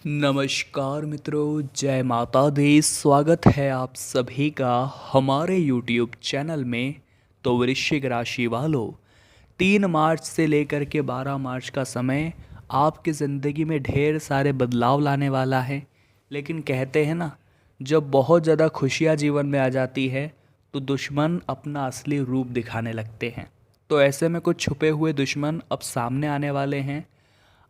नमस्कार मित्रों, जय माता दी। स्वागत है आप सभी का हमारे YouTube चैनल में। तो वृश्चिक राशि वालों, 3 मार्च से लेकर के 12 मार्च का समय आपकी ज़िंदगी में ढेर सारे बदलाव लाने वाला है। लेकिन कहते हैं ना, जब बहुत ज़्यादा खुशियाँ जीवन में आ जाती है तो दुश्मन अपना असली रूप दिखाने लगते हैं। तो ऐसे में कुछ छुपे हुए दुश्मन अब सामने आने वाले हैं।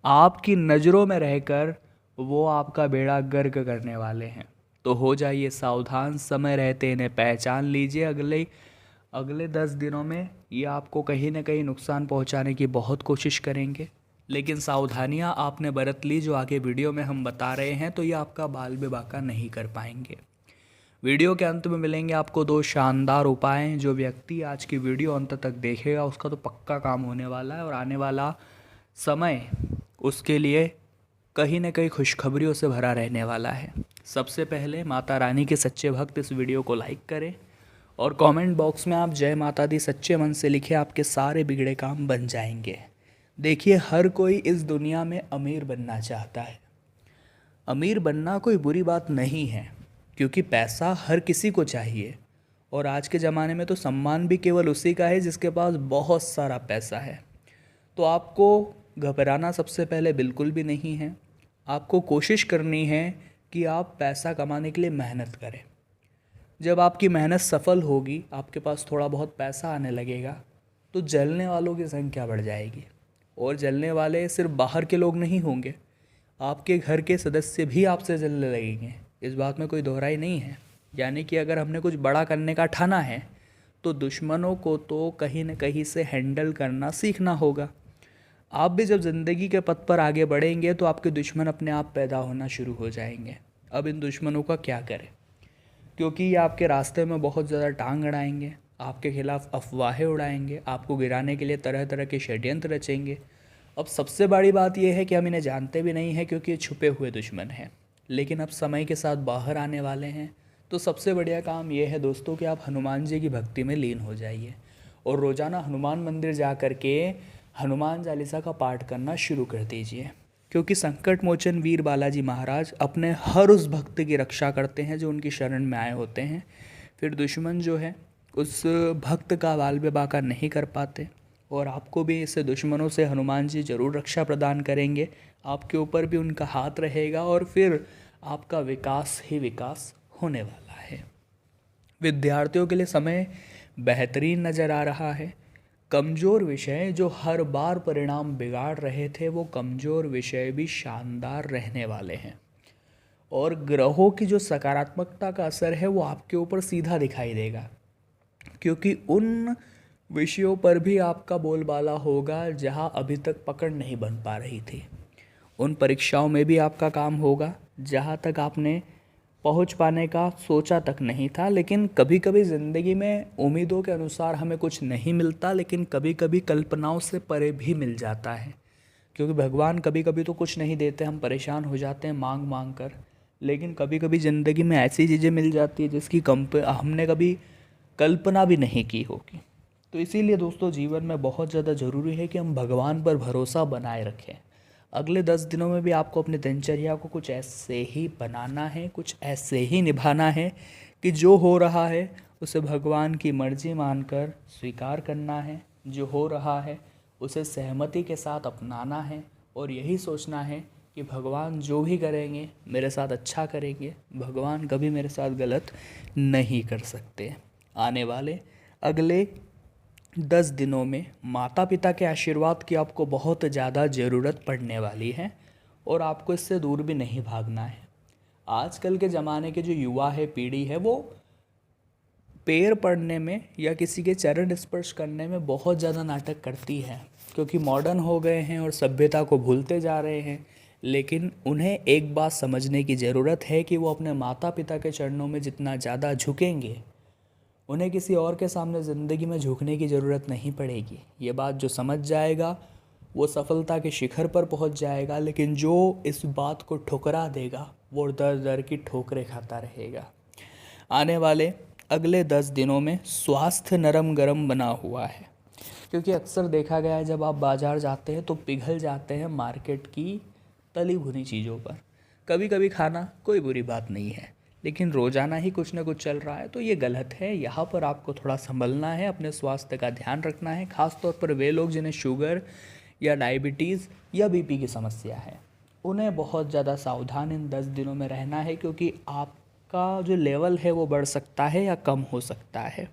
आपकी नज़रों में रहकर वो आपका बेड़ा गर्क करने वाले हैं। तो हो जाइए सावधान, समय रहते इन्हें पहचान लीजिए। अगले अगले 10 दिनों में ये आपको कहीं ना कहीं नुकसान पहुंचाने की बहुत कोशिश करेंगे, लेकिन सावधानियां आपने बरत ली जो आगे वीडियो में हम बता रहे हैं, तो ये आपका बाल बेबाका नहीं कर पाएंगे। वीडियो के अंत में मिलेंगे आपको 2 शानदार उपाय। जो व्यक्ति आज की वीडियो अंत तक देखेगा उसका तो पक्का काम होने वाला है, और आने वाला समय उसके लिए कहीं न कहीं खुशखबरियों से भरा रहने वाला है। सबसे पहले माता रानी के सच्चे भक्त इस वीडियो को लाइक करें और कमेंट बॉक्स में आप जय माता दी सच्चे मन से लिखें, आपके सारे बिगड़े काम बन जाएंगे। देखिए, हर कोई इस दुनिया में अमीर बनना चाहता है। अमीर बनना कोई बुरी बात नहीं है, क्योंकि पैसा हर किसी को चाहिए। और आज के ज़माने में तो सम्मान भी केवल उसी का है जिसके पास बहुत सारा पैसा है। तो आपको घबराना सबसे पहले बिल्कुल भी नहीं है। आपको कोशिश करनी है कि आप पैसा कमाने के लिए मेहनत करें। जब आपकी मेहनत सफल होगी, आपके पास थोड़ा बहुत पैसा आने लगेगा, तो जलने वालों की संख्या बढ़ जाएगी। और जलने वाले सिर्फ बाहर के लोग नहीं होंगे, आपके घर के सदस्य भी आपसे जलने लगेंगे। इस बात में कोई दोहराई नहीं है। यानी कि अगर हमने कुछ बड़ा करने का ठाना है तो दुश्मनों को तो कहीं न कहीं से हैंडल करना सीखना होगा। आप भी जब ज़िंदगी के पथ पर आगे बढ़ेंगे तो आपके दुश्मन अपने आप पैदा होना शुरू हो जाएंगे। अब इन दुश्मनों का क्या करें, क्योंकि ये आपके रास्ते में बहुत ज़्यादा टांग अड़ाएंगे, आपके खिलाफ अफवाहें उड़ाएंगे, आपको गिराने के लिए तरह तरह के षड्यंत्र रचेंगे। अब सबसे बड़ी बात यह है कि हम इन्हें जानते भी नहीं हैं, क्योंकि ये छुपे हुए दुश्मन हैं। लेकिन अब समय के साथ बाहर आने वाले हैं। तो सबसे बढ़िया काम यह है दोस्तों कि आप हनुमान जी की भक्ति में लीन हो जाइए और रोज़ाना हनुमान मंदिर जा कर के हनुमान चालीसा का पाठ करना शुरू कर दीजिए। क्योंकि संकट मोचन वीर बालाजी महाराज अपने हर उस भक्त की रक्षा करते हैं जो उनकी शरण में आए होते हैं। फिर दुश्मन जो है उस भक्त का बाल बेबाका नहीं कर पाते। और आपको भी इससे दुश्मनों से हनुमान जी जरूर रक्षा प्रदान करेंगे। आपके ऊपर भी उनका हाथ रहेगा और फिर आपका विकास ही विकास होने वाला है। विद्यार्थियों के लिए समय बेहतरीन नज़र आ रहा है। कमज़ोर विषय जो हर बार परिणाम बिगाड़ रहे थे, वो कमज़ोर विषय भी शानदार रहने वाले हैं। और ग्रहों की जो सकारात्मकता का असर है वो आपके ऊपर सीधा दिखाई देगा, क्योंकि उन विषयों पर भी आपका बोलबाला होगा जहां अभी तक पकड़ नहीं बन पा रही थी। उन परीक्षाओं में भी आपका काम होगा जहां तक आपने पहुंच पाने का सोचा तक नहीं था। लेकिन कभी कभी ज़िंदगी में उम्मीदों के अनुसार हमें कुछ नहीं मिलता, लेकिन कभी कभी कल्पनाओं से परे भी मिल जाता है। क्योंकि भगवान कभी कभी तो कुछ नहीं देते, हम परेशान हो जाते हैं मांग मांग कर। लेकिन कभी कभी ज़िंदगी में ऐसी चीज़ें मिल जाती है जिसकी हमने कभी कल्पना भी नहीं की होगी। तो इसीलिए दोस्तों, जीवन में बहुत ज़्यादा ज़रूरी है कि हम भगवान पर भरोसा बनाए रखें। अगले 10 दिनों में भी आपको अपनी दिनचर्या को कुछ ऐसे ही बनाना है, कुछ ऐसे ही निभाना है कि जो हो रहा है उसे भगवान की मर्जी मानकर स्वीकार करना है। जो हो रहा है उसे सहमति के साथ अपनाना है और यही सोचना है कि भगवान जो भी करेंगे मेरे साथ अच्छा करेंगे। भगवान कभी मेरे साथ गलत नहीं कर सकते। आने वाले अगले 10 दिनों में माता पिता के आशीर्वाद की आपको बहुत ज़्यादा ज़रूरत पड़ने वाली है और आपको इससे दूर भी नहीं भागना है। आजकल के ज़माने के जो युवा है, पीढ़ी है, वो पैर पड़ने में या किसी के चरण स्पर्श करने में बहुत ज़्यादा नाटक करती है, क्योंकि मॉडर्न हो गए हैं और सभ्यता को भूलते जा रहे हैं। लेकिन उन्हें एक बात समझने की ज़रूरत है कि वो अपने माता पिता के चरणों में जितना ज़्यादा झुकेंगे, उन्हें किसी और के सामने ज़िंदगी में झुकने की ज़रूरत नहीं पड़ेगी। ये बात जो समझ जाएगा वो सफलता के शिखर पर पहुंच जाएगा, लेकिन जो इस बात को ठुकरा देगा वो दर दर की ठोकरें खाता रहेगा। आने वाले अगले 10 दिनों में स्वास्थ्य नरम गरम बना हुआ है, क्योंकि अक्सर देखा गया है जब आप बाज़ार जाते हैं तो पिघल जाते हैं मार्केट की तली भुनी चीज़ों पर। कभी कभी खाना कोई बुरी बात नहीं है, लेकिन रोज़ाना ही कुछ ना कुछ चल रहा है तो ये गलत है। यहाँ पर आपको थोड़ा संभलना है, अपने स्वास्थ्य का ध्यान रखना है। ख़ास तौर पर वे लोग जिन्हें शुगर या डायबिटीज़ या बीपी की समस्या है, उन्हें बहुत ज़्यादा सावधान इन 10 दिनों में रहना है, क्योंकि आपका जो लेवल है वो बढ़ सकता है या कम हो सकता है।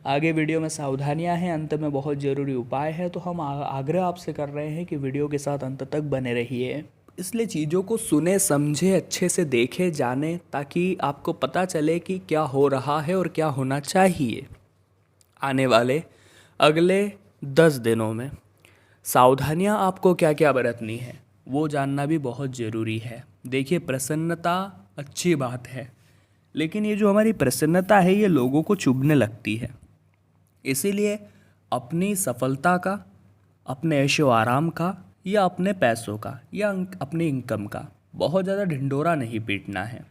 आगे वीडियो में सावधानियां हैं, अंत में बहुत ज़रूरी उपाय है, तो हम आग्रह आपसे कर रहे हैं कि वीडियो के साथ अंत तक बने रहिए। इसलिए चीज़ों को सुने समझे, अच्छे से देखे जाने, ताकि आपको पता चले कि क्या हो रहा है और क्या होना चाहिए। आने वाले अगले 10 दिनों में सावधानियां आपको क्या क्या बरतनी है वो जानना भी बहुत ज़रूरी है। देखिए, प्रसन्नता अच्छी बात है, लेकिन ये जो हमारी प्रसन्नता है ये लोगों को चुभने लगती है। इसीलिए अपनी सफलता का, अपने ऐशो आराम का या अपने पैसों का या अपनी इनकम का बहुत ज़्यादा ढिंढोरा नहीं पीटना है।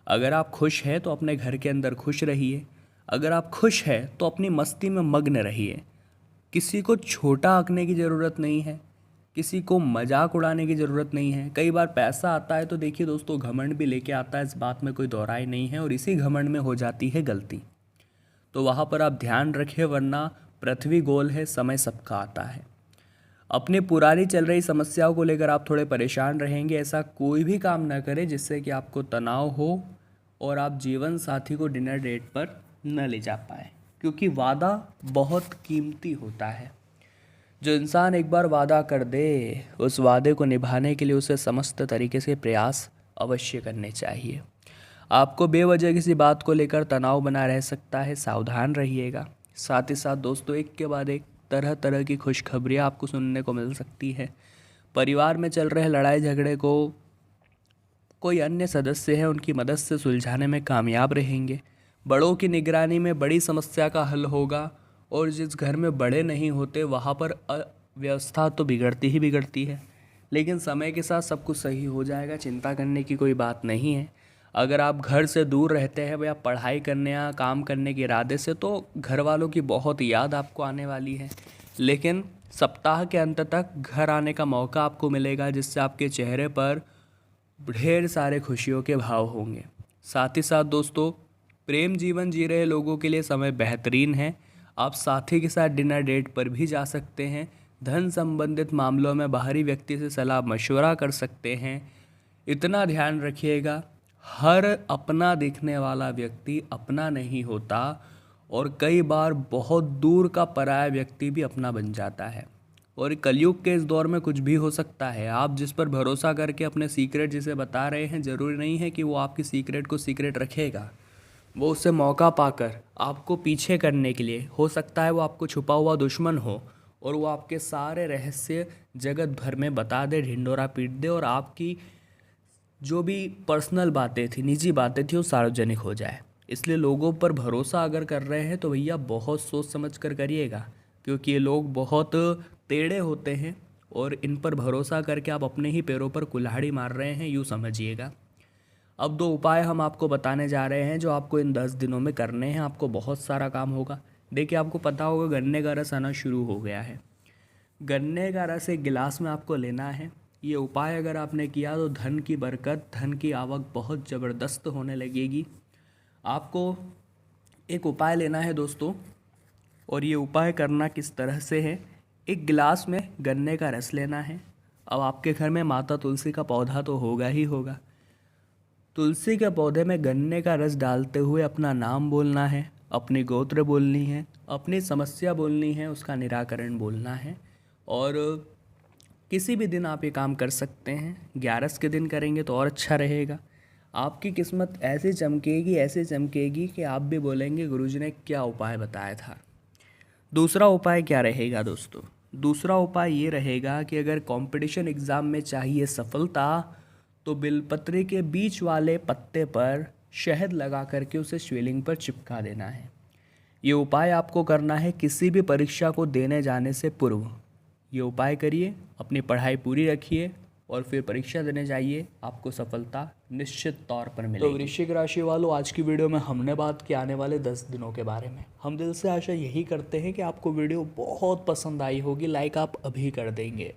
अगर आप खुश हैं तो अपने घर के अंदर खुश रहिए। अगर आप खुश हैं तो अपनी मस्ती में मग्न रहिए। किसी को छोटा आंकने की ज़रूरत नहीं है, किसी को मजाक उड़ाने की ज़रूरत नहीं है। कई बार पैसा आता है तो देखिए दोस्तों, घमंड भी लेके आता है, इस बात में कोई दोहराई नहीं है, और इसी घमंड में हो जाती है गलती। तो वहाँ पर आप ध्यान रखें, वरना पृथ्वी गोल है, समय सबका आता है। अपनी पुरानी चल रही समस्याओं को लेकर आप थोड़े परेशान रहेंगे। ऐसा कोई भी काम ना करें जिससे कि आपको तनाव हो और आप जीवन साथी को डिनर डेट पर न ले जा पाए, क्योंकि वादा बहुत कीमती होता है। जो इंसान एक बार वादा कर दे, उस वादे को निभाने के लिए उसे समस्त तरीके से प्रयास अवश्य करने चाहिए। आपको बेवजह किसी बात को लेकर तनाव बना रह सकता है, सावधान रहिएगा। साथ ही साथ दोस्तों, एक के बाद एक तरह तरह की खुशखबरियाँ आपको सुनने को मिल सकती है। परिवार में चल रहे लड़ाई झगड़े को कोई अन्य सदस्य है उनकी मदद से सुलझाने में कामयाब रहेंगे। बड़ों की निगरानी में बड़ी समस्या का हल होगा, और जिस घर में बड़े नहीं होते वहाँ पर व्यवस्था तो बिगड़ती ही बिगड़ती है, लेकिन समय के साथ सब कुछ सही हो जाएगा, चिंता करने की कोई बात नहीं है। अगर आप घर से दूर रहते हैं या पढ़ाई करने या काम करने के इरादे से, तो घर वालों की बहुत याद आपको आने वाली है, लेकिन सप्ताह के अंत तक घर आने का मौका आपको मिलेगा, जिससे आपके चेहरे पर ढेर सारे खुशियों के भाव होंगे। साथ ही साथ दोस्तों, प्रेम जीवन जी रहे लोगों के लिए समय बेहतरीन है। आप साथी के साथ डिनर डेट पर भी जा सकते हैं। धन संबंधित मामलों में बाहरी व्यक्ति से सलाह मशवरा कर सकते हैं। इतना ध्यान रखिएगा, हर अपना दिखने वाला व्यक्ति अपना नहीं होता, और कई बार बहुत दूर का पराया व्यक्ति भी अपना बन जाता है। और कलयुग के इस दौर में कुछ भी हो सकता है। आप जिस पर भरोसा करके अपने सीक्रेट जिसे बता रहे हैं, ज़रूरी नहीं है कि वो आपकी सीक्रेट को सीक्रेट रखेगा। वो उससे मौका पाकर आपको पीछे करने के लिए, हो सकता है वो आपको छुपा हुआ दुश्मन हो, और वो आपके सारे रहस्य जगत भर में बता दे, ढिंडोरा पीट दे, और आपकी जो भी पर्सनल बातें थी, निजी बातें थी, वो सार्वजनिक हो जाए। इसलिए लोगों पर भरोसा अगर कर रहे हैं तो भैया बहुत सोच समझ कर करिएगा, क्योंकि ये लोग बहुत टेढ़े होते हैं, और इन पर भरोसा करके आप अपने ही पैरों पर कुल्हाड़ी मार रहे हैं, यूँ समझिएगा। अब 2 उपाय हम आपको बताने जा रहे हैं जो आपको इन 10 दिनों में करने हैं। आपको बहुत सारा काम होगा। देखिए, आपको पता होगा गन्ने का रस आना शुरू हो गया है। गन्ने का रस एक गिलास में आपको लेना है। ये उपाय अगर आपने किया तो धन की बरकत, धन की आवक बहुत ज़बरदस्त होने लगेगी। आपको एक उपाय लेना है दोस्तों, और ये उपाय करना किस तरह से है। एक गिलास में गन्ने का रस लेना है। अब आपके घर में माता तुलसी का पौधा तो होगा ही होगा। तुलसी के पौधे में गन्ने का रस डालते हुए अपना नाम बोलना है, अपनी गोत्र बोलनी है, अपनी समस्या बोलनी है, उसका निराकरण बोलना है। और किसी भी दिन आप ये काम कर सकते हैं। 11 के दिन करेंगे तो और अच्छा रहेगा। आपकी किस्मत ऐसी चमकेगी कि आप भी बोलेंगे गुरुजी ने क्या उपाय बताया था। दूसरा उपाय क्या रहेगा दोस्तों? दूसरा उपाय ये रहेगा कि अगर कंपटीशन एग्ज़ाम में चाहिए सफलता, तो बिलपत्री के बीच वाले पत्ते पर शहद लगा करके उसे शिवलिंग पर चिपका देना है। ये उपाय आपको करना है किसी भी परीक्षा को देने जाने से पूर्व। ये उपाय करिए, अपनी पढ़ाई पूरी रखिए और फिर परीक्षा देने जाइए, आपको सफलता निश्चित तौर पर मिलेगी। तो वृश्चिक राशि वालों, आज की वीडियो में हमने बात की आने वाले 10 दिनों के बारे में। हम दिल से आशा यही करते हैं कि आपको वीडियो बहुत पसंद आई होगी। लाइक आप अभी कर देंगे।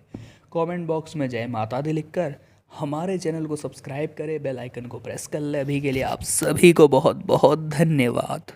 कमेंट बॉक्स में जय माता दी लिखकर हमारे चैनल को सब्सक्राइब करें, बेल आइकन को प्रेस कर लें। अभी के लिए आप सभी को बहुत बहुत धन्यवाद।